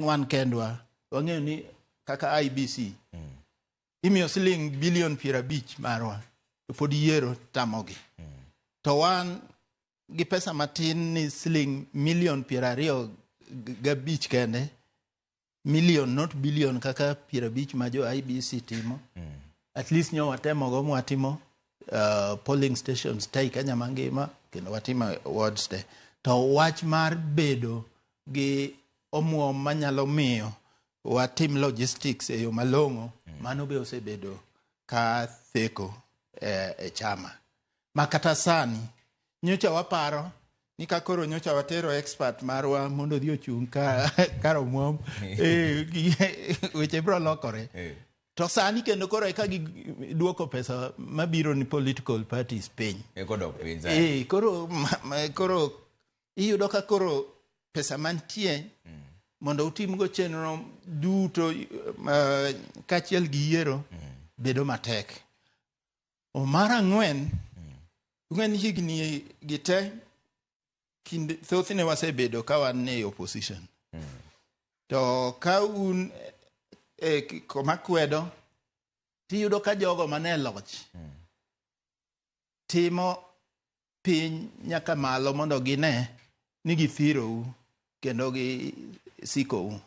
ng'wan kendwa wang'eyo ni kaka IBC imiyo siling bilion 50 marwa to pod yiero tamogi to wan gi pesa matin ni siling milion 25 kende million not billion kaka 50 ma jo IBC timo at least nyo watemogo mwatimo polling stations te Kenya mangima kendo watimo wards te to wach mar bedo gi omuom manyalo miyo watim logistics e yo malong'o mano be osebedo ka theko e chama makata sani nyocha waparo ni kakoro nyocha watero expert marwa mondo dhi ochung' kar omuom weche biro lokore to sani kendo koro eka giduoko pesa mabiro ni political parties piny koro iyudo ka koro pesa mantie mondo utimgo chenro duto kachiel gi yiero bedo matek mar ang'wen ung'en higni gite thothne wasebedo ka wan e opposition to ka un koma kwedo tiyudo ka jogo mane loch timo piny nyaka malo mondo gine ni githirou kendo gisikou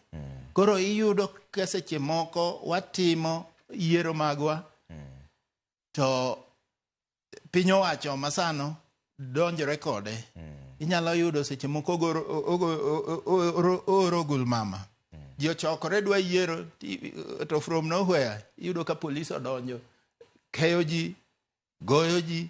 koro iyudo ka seche moko watimo yiero magwa to piny owacho masano donjore kode inyalo yudo seche moko oro gulmama ji ochokore dwa yiero to from nowhere iyudo ka polis odonjo keyo ji goyo ji